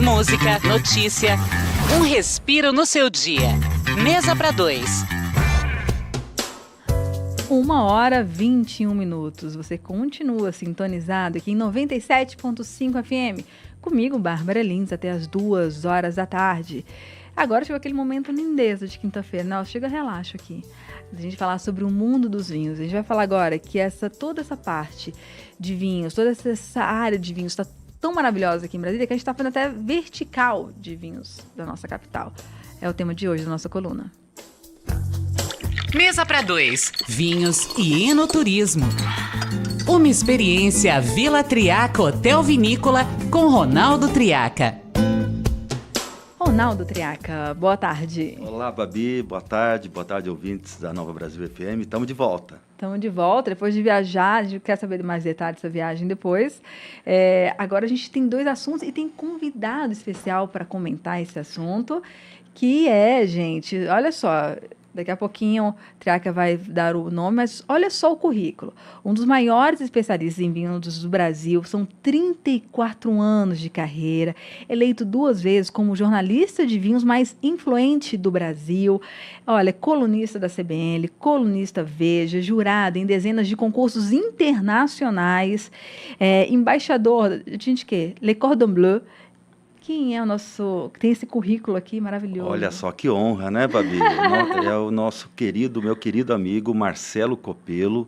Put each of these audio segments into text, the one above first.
música, notícia, um respiro no seu dia. Mesa para dois. 1h21. Você continua sintonizado aqui em 97.5 FM. Comigo, Bárbara Lins, até as 2h da tarde. Agora chegou aquele momento lindeza de quinta-feira. Não, chega relaxo aqui. A gente falar sobre o mundo dos vinhos. A gente vai falar agora que toda essa parte de vinhos, toda essa área de vinhos está tão maravilhosa aqui em Brasília que a gente está fazendo até vertical de vinhos da nossa capital. É o tema de hoje da nossa coluna. Mesa para dois. Vinhos e enoturismo. Uma experiência Vila Triaca Hotel Vinícola com Ronaldo Triaca. Ronaldo Triaca, boa tarde. Olá, Babi, boa tarde ouvintes da Nova Brasil FM. Estamos de volta. Estamos de volta, depois de viajar, a gente quer saber mais detalhes dessa viagem depois. Agora a gente tem 2 assuntos e tem convidado especial para comentar esse assunto, que gente, olha só... Daqui a pouquinho o Triaca vai dar o nome, mas olha só o currículo. Um dos maiores especialistas em vinhos do Brasil, são 34 anos de carreira, eleito 2 vezes como jornalista de vinhos mais influente do Brasil. Olha, colunista da CBN, colunista Veja, jurado em dezenas de concursos internacionais, embaixador de quê? Le Cordon Bleu. Quem é o nosso... que tem esse currículo aqui maravilhoso? Olha só que honra, né, Babi? É o nosso meu querido amigo Marcelo Copelo,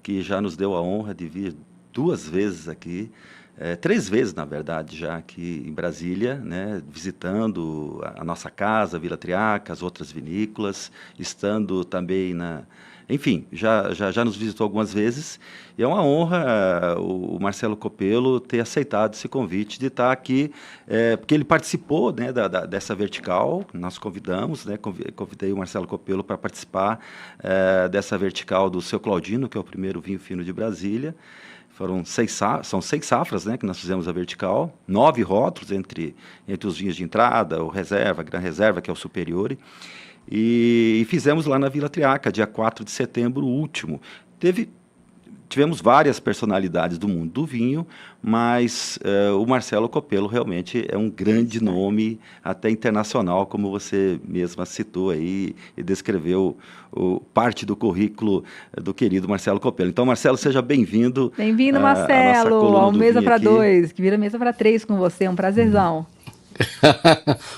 que já nos deu a honra de vir 2 vezes aqui, 3 vezes, na verdade, já aqui em Brasília, né, visitando a nossa casa, Vila Triaca, as outras vinícolas, estando também Enfim, já nos visitou algumas vezes e é uma honra o Marcelo Copelo ter aceitado esse convite de estar aqui, porque ele participou, né, dessa vertical, nós convidamos, né, convidei o Marcelo Copelo para participar dessa vertical do Seu Claudino, que é o primeiro vinho fino de Brasília. São 6 safras, né, que nós fizemos a vertical, 9 rótulos entre os vinhos de entrada, o Reserva, Gran Reserva, que é o Superiore. E fizemos lá na Vila Triaca, dia 4 de setembro último. Tivemos várias personalidades do mundo do vinho, mas o Marcelo Copelo realmente é um grande nome, até internacional, como você mesma citou aí e descreveu parte do currículo do querido Marcelo Copelo. Então, Marcelo, seja bem-vindo. Bem-vindo, Marcelo, ao Mesa para 2, que vira Mesa para 3 com você, é um prazerzão.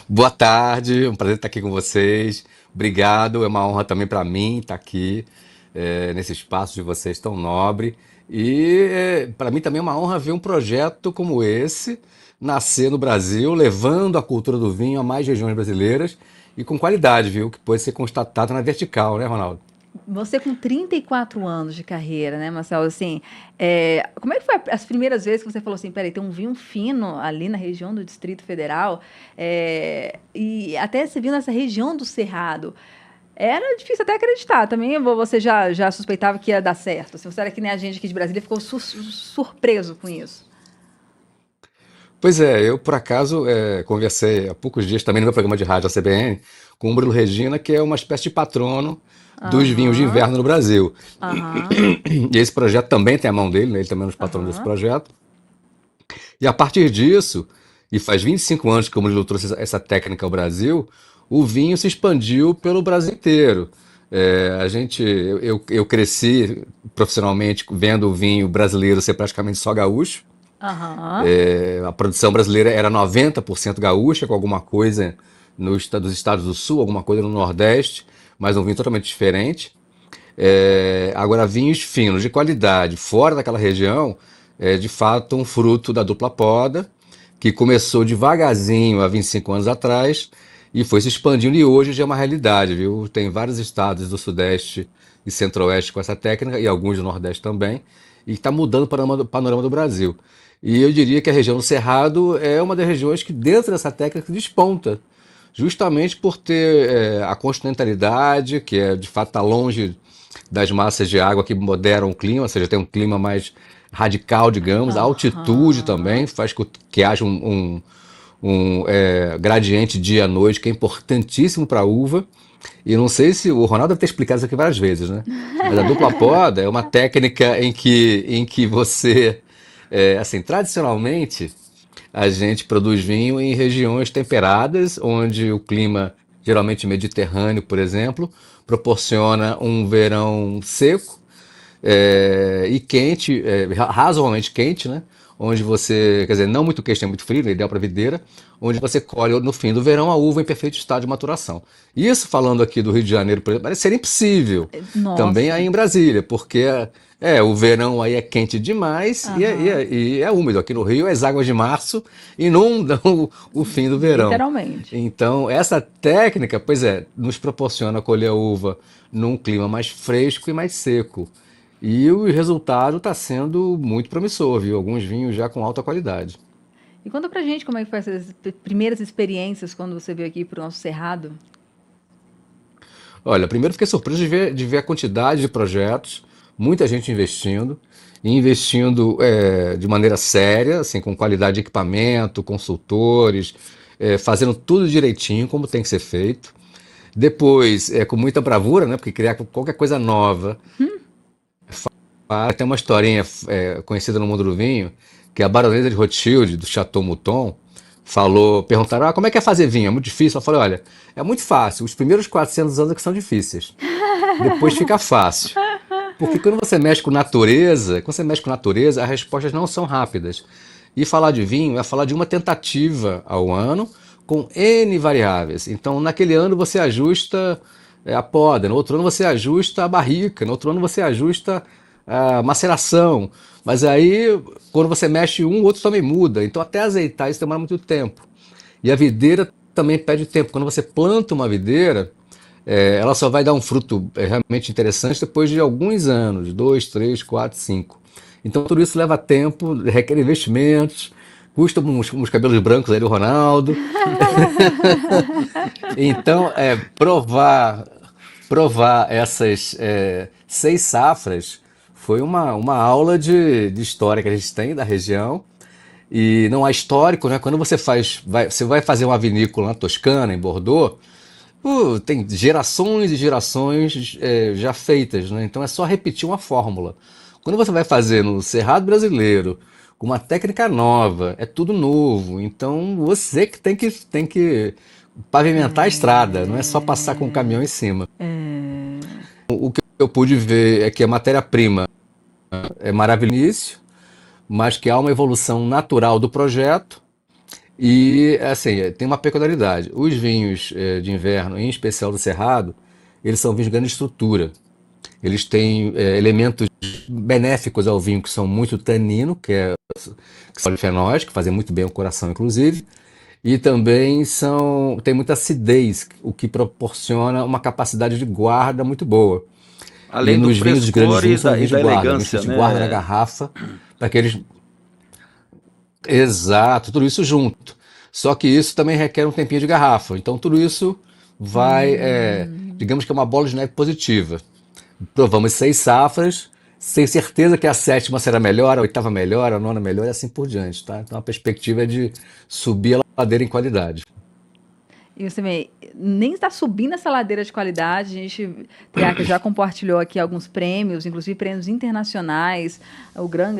Boa tarde, um prazer estar aqui com vocês. Obrigado, é uma honra também para mim estar aqui nesse espaço de vocês tão nobre. E para mim também é uma honra ver um projeto como esse nascer no Brasil, levando a cultura do vinho a mais regiões brasileiras e com qualidade, viu? Que pode ser constatado na vertical, né, Ronaldo? Você com 34 anos de carreira, né, Marcelo? Assim, como é que foi as primeiras vezes que você falou assim, peraí, tem um vinho fino ali na região do Distrito Federal, e até você viu nessa região do Cerrado, era difícil até acreditar. Também você já suspeitava que ia dar certo? Se você era que nem a gente aqui de Brasília, ficou surpreso com isso? Pois eu por acaso conversei há poucos dias também no meu programa de rádio da CBN com o Murilo Regina, que é uma espécie de patrono dos vinhos de inverno no Brasil. E esse projeto também tem a mão dele, né? Ele também é um dos patronos desse projeto. E a partir disso, e faz 25 anos que o Murilo trouxe essa técnica ao Brasil, o vinho se expandiu pelo Brasil inteiro. Eu cresci profissionalmente vendo o vinho brasileiro ser praticamente só gaúcho. A produção brasileira era 90% gaúcha, com alguma coisa dos estados do Sul, alguma coisa no Nordeste, mas um vinho totalmente diferente. Agora, vinhos finos, de qualidade, fora daquela região, de fato um fruto da dupla poda, que começou devagarzinho há 25 anos atrás e foi se expandindo e hoje já é uma realidade, viu? Tem vários estados do Sudeste e Centro-Oeste com essa técnica e alguns do Nordeste também, e está mudando o panorama do Brasil. E eu diria que a região do Cerrado é uma das regiões que dentro dessa técnica desponta, justamente por ter a continentalidade, que de fato está longe das massas de água que moderam o clima, ou seja, tem um clima mais radical, digamos. A altitude também faz que haja um gradiente dia-noite, que é importantíssimo para a uva. E não sei se o Ronaldo deve ter explicado isso aqui várias vezes, né? Mas a dupla poda é uma técnica em que você, assim, tradicionalmente, a gente produz vinho em regiões temperadas, onde o clima, geralmente mediterrâneo, por exemplo, proporciona um verão seco e quente, razoavelmente quente, né? Onde você, quer dizer, não muito quente, nem muito frio, né, ideal para videira, onde você colhe no fim do verão a uva em perfeito estado de maturação. Isso, falando aqui do Rio de Janeiro, por exemplo, parece ser impossível. Também aí Nossa. em Brasília, porque o verão aí é quente demais Aham. e é úmido. Aqui no Rio, as águas de março inundam o fim do verão. Literalmente. Então, essa técnica, pois nos proporciona colher a uva num clima mais fresco e mais seco. E o resultado está sendo muito promissor, viu? Alguns vinhos já com alta qualidade. E conta pra gente como é que foi essas primeiras experiências quando você veio aqui pro nosso Cerrado. Olha, primeiro fiquei surpreso de ver a quantidade de projetos, muita gente investindo, e investindo de maneira séria, assim, com qualidade de equipamento, consultores, fazendo tudo direitinho, como tem que ser feito. Depois, com muita bravura, né? Porque criar qualquer coisa nova. Tem uma historinha conhecida no mundo do vinho, que a baronesa de Rothschild, do Chateau Mouton, perguntaram, como é que é fazer vinho? É muito difícil? Ela falou, olha, é muito fácil, os primeiros 400 anos é que são difíceis, depois fica fácil. Porque quando você mexe com natureza, as respostas não são rápidas. E falar de vinho é falar de uma tentativa ao ano, com N variáveis. Então, naquele ano você ajusta a poda, no outro ano você ajusta a barrica, no outro ano você ajusta a maceração. Mas aí, quando você mexe um, o outro também muda. Então, até azeitar isso demora muito tempo. E a videira também pede tempo. Quando você planta uma videira, ela só vai dar um fruto realmente interessante depois de alguns anos, 2, 3, 4, 5. Então tudo isso leva tempo, requer investimentos, custa uns cabelos brancos aí do Ronaldo. Então, provar essas 6 safras foi uma aula de história que a gente tem da região. E não há histórico, né? Quando você vai fazer uma vinícola na Toscana, em Bordeaux, tem gerações e gerações já feitas, né? Então é só repetir uma fórmula. Quando você vai fazer no Cerrado Brasileiro, com uma técnica nova, é tudo novo. Então você que tem que pavimentar a estrada, não é só passar com o caminhão em cima. O que eu pude ver é que a matéria-prima é maravilhosa no início, mas que há uma evolução natural do projeto. E, assim, tem uma peculiaridade. Os vinhos de inverno, em especial do Cerrado, eles são vinhos de grande estrutura. Eles têm elementos benéficos ao vinho, que são muito tanino, que são polifenóis, que fazem muito bem ao coração, inclusive. E também tem muita acidez, o que proporciona uma capacidade de guarda muito boa. E Além do nos vinhos de grandes frescor vinhos são e vinhos de da guarda, vinhos que a elegância, gente guarda na né? garrafa, para que eles. Exato, tudo isso junto. Só que isso também requer um tempinho de garrafa. Então tudo isso vai, digamos que é uma bola de neve positiva. Provamos 6 safras, sem certeza que a 7ª será melhor, a 8ª melhor, a 9ª melhor e assim por diante, tá? Então a perspectiva é de subir a ladeira em qualidade. E você nem está subindo essa ladeira de qualidade. A gente, Triaca, já compartilhou aqui alguns prêmios, inclusive prêmios internacionais, o Gran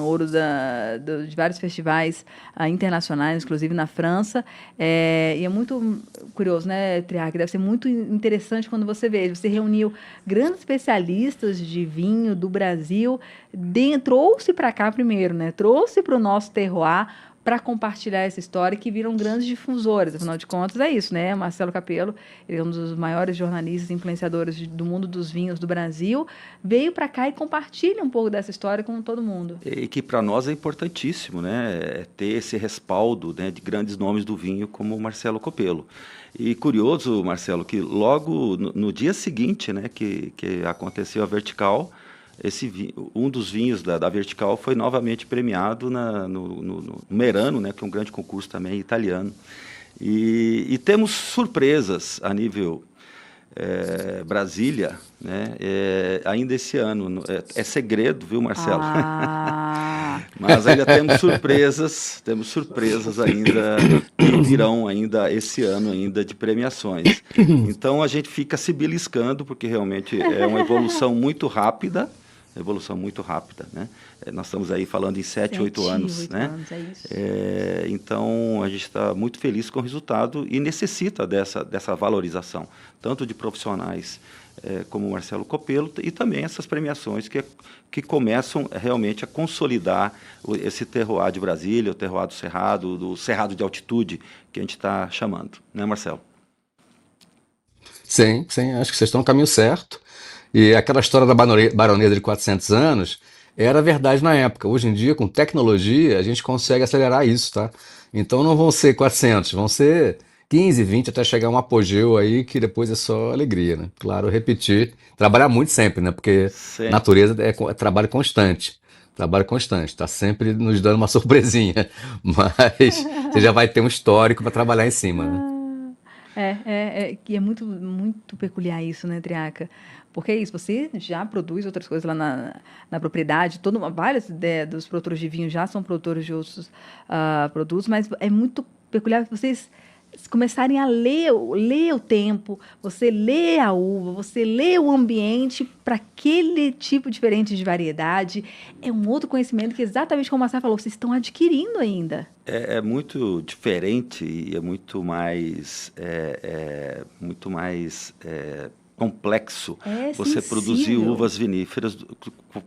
Ouro de vários festivais internacionais, inclusive na França. E é muito curioso, né, Triaca? Deve ser muito interessante quando você vê. Você reuniu grandes especialistas de vinho do Brasil, trouxe para cá primeiro, né? Trouxe para o nosso terroir, para compartilhar essa história, que viram grandes difusores. Afinal de contas, é isso, né? Marcelo Capello, ele é um dos maiores jornalistas e influenciadores do mundo dos vinhos do Brasil, veio para cá e compartilha um pouco dessa história com todo mundo. E que para nós é importantíssimo, né? Ter esse respaldo, né, de grandes nomes do vinho como o Marcelo Copello. E curioso, Marcelo, que logo no dia seguinte, né, que aconteceu a Vertical, um dos vinhos da Vertical foi novamente premiado no Merano, né, que é um grande concurso também italiano. E temos surpresas a nível Brasília, né, ainda esse ano. É segredo, viu, Marcelo? Mas ainda temos surpresas ainda que virão ainda esse ano ainda de premiações. Então a gente fica se beliscando, porque realmente é uma evolução muito rápida, evolução muito rápida, né? Nós estamos aí falando em 7, 8 anos, 8 né? anos, é isso. Então, a gente está muito feliz com o resultado e necessita dessa valorização, tanto de profissionais como o Marcelo Copelo e também essas premiações que começam realmente a consolidar esse terroir de Brasília, o terroir do Cerrado de altitude, que a gente está chamando, né, Marcelo? Sim, acho que vocês estão no caminho certo. E aquela história da baronesa de 400 anos era verdade na época. Hoje em dia, com tecnologia, a gente consegue acelerar isso, tá? Então não vão ser 400, vão ser 15, 20, até chegar um apogeu aí, que depois é só alegria, né? Claro, repetir, trabalhar muito sempre, né? Porque Sim. natureza é trabalho constante. Trabalho constante, está sempre nos dando uma surpresinha, mas você já vai ter um histórico para trabalhar em cima, né? Que é muito, muito peculiar isso, né, Triaca? Porque é isso, você já produz outras coisas lá na propriedade, vários dos produtores de vinho já são produtores de outros produtos, mas é muito peculiar vocês começarem a ler o tempo, você lê a uva, você lê o ambiente para aquele tipo diferente de variedade. É um outro conhecimento que, exatamente como a Marcela falou, vocês estão adquirindo ainda. É muito diferente e é muito mais complexo você sensível. Produzir uvas viníferas,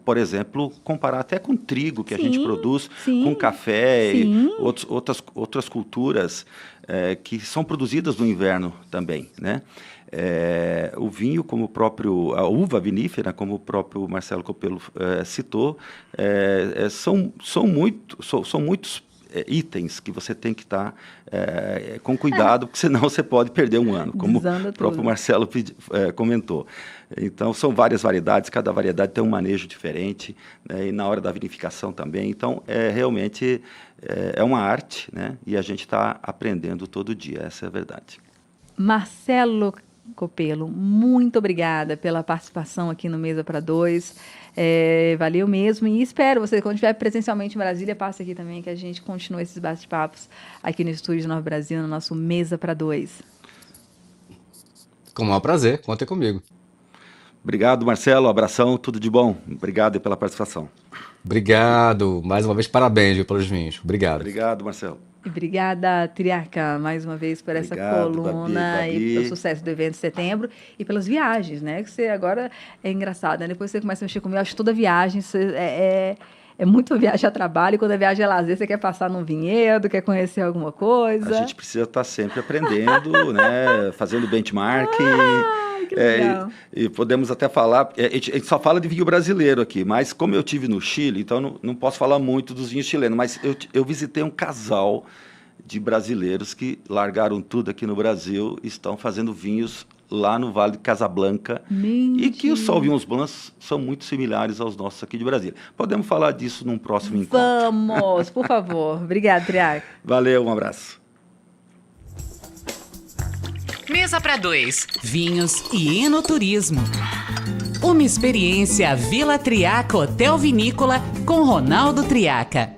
por exemplo, comparar até com trigo que a gente produz, com café e outras culturas que são produzidas no inverno também, né? O vinho, a uva vinífera, como o próprio Marcelo Copelo citou, são muitos itens que você tem que estar com cuidado, porque senão você pode perder um ano, como o próprio Marcelo comentou. Então, são várias variedades, cada variedade tem um manejo diferente, né, e na hora da vinificação também. Então, realmente é uma arte, né, e a gente está aprendendo todo dia, essa é a verdade. Marcelo Copelo, muito obrigada pela participação aqui no Mesa para Dois. Valeu mesmo, e espero você, quando estiver presencialmente em Brasília, passe aqui também, que a gente continue esses bate-papos aqui no estúdio do Nova Brasil, no nosso Mesa para Dois. Com o maior prazer, contem comigo. Obrigado, Marcelo, abração, tudo de bom. Obrigado pela participação. Obrigado, mais uma vez parabéns pelos vinhos. Obrigado. Obrigado, Marcelo. Obrigada, Triaca, mais uma vez por essa coluna, Babi. E pelo sucesso do evento de setembro e pelas viagens, né? Que você agora é engraçado, né? Depois você começa a mexer comigo, eu acho que toda viagem é muito viagem a trabalho, e quando a viagem é lazer, você quer passar num vinhedo, quer conhecer alguma coisa. A gente precisa estar sempre aprendendo, né? Fazendo benchmark. Que legal. E podemos até falar, a gente só fala de vinho brasileiro aqui, mas como eu tive no Chile, então não posso falar muito dos vinhos chilenos, mas eu visitei um casal de brasileiros que largaram tudo aqui no Brasil e estão fazendo vinhos lá no Vale de Casablanca. Mentira. E que os Sauvignon Blancs são muito similares aos nossos aqui de Brasília. Podemos falar disso num próximo encontro. Vamos, por favor. Obrigada, Triaca. Valeu, um abraço. Mesa para Dois, vinhos e enoturismo. Uma experiência Vila Triaca Hotel Vinícola com Ronaldo Triaca.